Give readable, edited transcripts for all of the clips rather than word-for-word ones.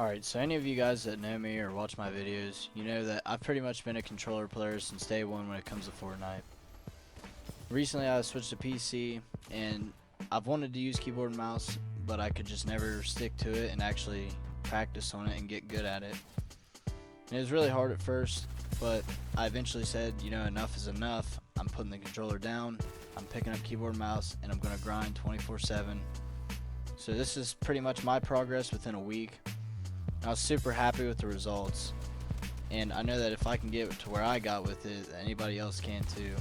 Alright, so any of you guys that know me or watch my videos, you know that I've pretty much been a controller player since day one when it comes to Fortnite. Recently I switched to PC, and I've wanted to use keyboard and mouse, but I could just never stick to it and actually practice on it and get good at it. And it was really hard at first, but I eventually said, you know, enough is enough. I'm putting the controller down, I'm picking up keyboard and mouse, and I'm going to grind 24/7. So this is pretty much my progress within a week. I was super happy with the results, and I know that if I can get to where I got with it, anybody else can too.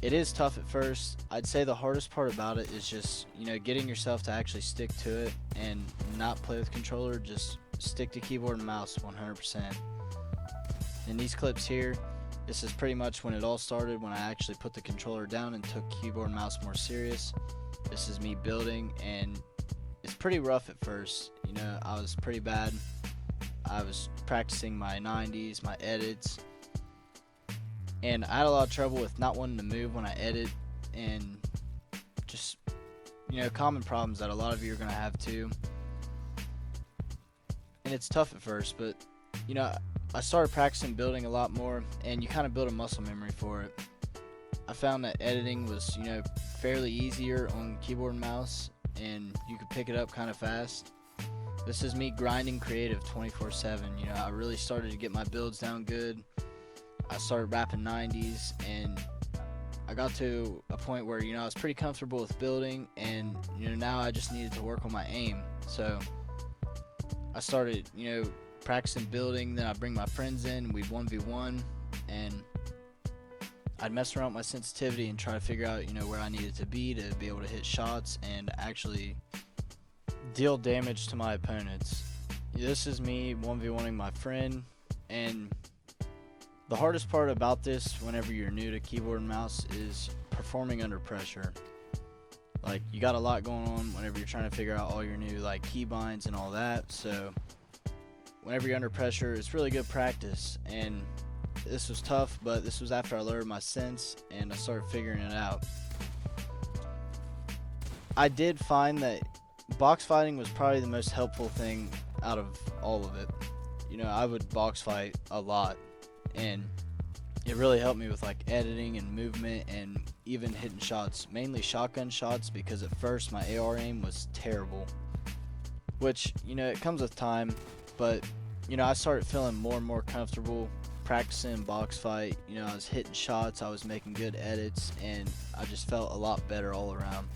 It is tough at first. I'd say the hardest part about it is just, you know, getting yourself to actually stick to it and not play with controller. Just stick to keyboard and mouse 100%. In these clips here, this is pretty much when it all started, when I actually put the controller down and took keyboard and mouse more serious. This is me building, and it's pretty rough at first. You know, I was pretty bad. I was practicing my 90s, my edits, and I had a lot of trouble with not wanting to move when I edit, and just, you know, common problems that a lot of you are going to have too. And it's tough at first, but, you know, I started practicing building a lot more, and you kind of build a muscle memory for it. I found that editing was, you know, fairly easier on keyboard and mouse, and you could pick it up kind of fast. This is me grinding creative 24/7. You know, I really started to get my builds down good. I started rapping 90s, and I got to a point where, you know, I was pretty comfortable with building, and, you know, now I just needed to work on my aim. So I started, you know, practicing building. Then I'd bring my friends in, we'd 1v1, and I'd mess around with my sensitivity and try to figure out, you know, where I needed to be able to hit shots and actually deal damage to my opponents. This is me 1v1ing my friend, and the hardest part about this whenever you're new to keyboard and mouse is performing under pressure. Like, you got a lot going on whenever you're trying to figure out all your new, like, keybinds and all that, so whenever you're under pressure, it's really good practice. And this was tough, but this was after I learned my sense and I started figuring it out. I did find that box fighting was probably the most helpful thing out of all of it. You know, I would box fight a lot, and it really helped me with, like, editing and movement and even hitting shots, mainly shotgun shots, because at first my AR aim was terrible, which, you know, it comes with time. But, you know, I started feeling more and more comfortable practicing box fight. You know, I was hitting shots, I was making good edits, and I just felt a lot better all around.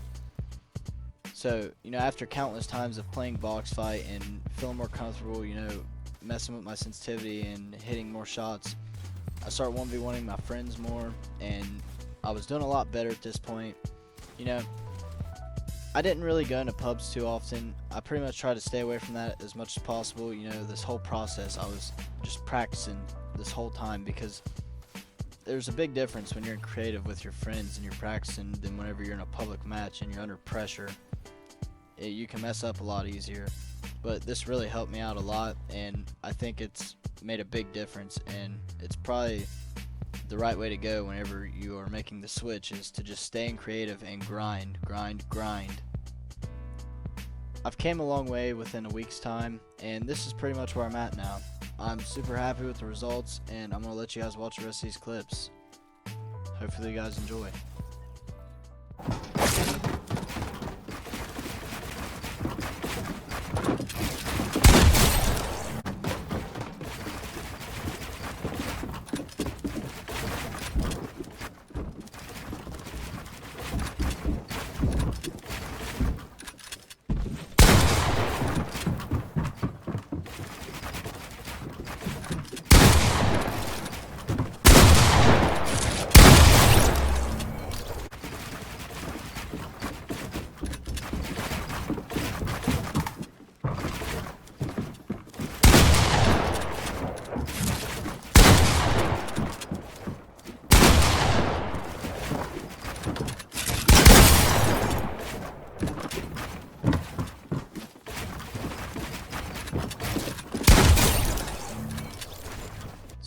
So, you know, after countless times of playing box fight and feeling more comfortable, you know, messing with my sensitivity and hitting more shots, I started 1v1ing my friends more, and I was doing a lot better at this point. You know, I didn't really go into pubs too often. I pretty much tried to stay away from that as much as possible. You know, this whole process, I was just practicing this whole time, because there's a big difference when you're creative with your friends and you're practicing than whenever you're in a public match and you're under pressure. You can mess up a lot easier. But this really helped me out a lot, and I think it's made a big difference, and it's probably the right way to go whenever you are making the switch, is to just staying creative and grind. I've came a long way within a week's time, and this is pretty much where I'm at now. I'm super happy with the results, and I'm going to let you guys watch the rest of these clips. Hopefully you guys enjoy.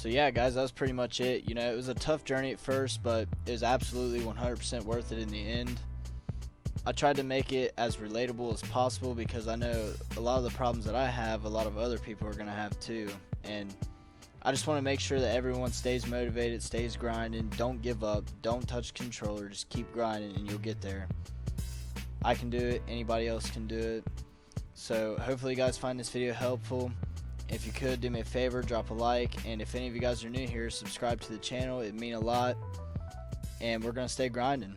So yeah, guys, that was pretty much it. You know, it was a tough journey at first, but it was absolutely 100% worth it in the end. I tried to make it as relatable as possible because I know a lot of the problems that I have, a lot of other people are going to have too. And I just want to make sure that everyone stays motivated, stays grinding, don't give up, don't touch controller, just keep grinding and you'll get there. I can do it, anybody else can do it. So hopefully you guys find this video helpful. If you could, do me a favor, drop a like, and if any of you guys are new here, subscribe to the channel. It'd mean a lot, and we're going to stay grinding.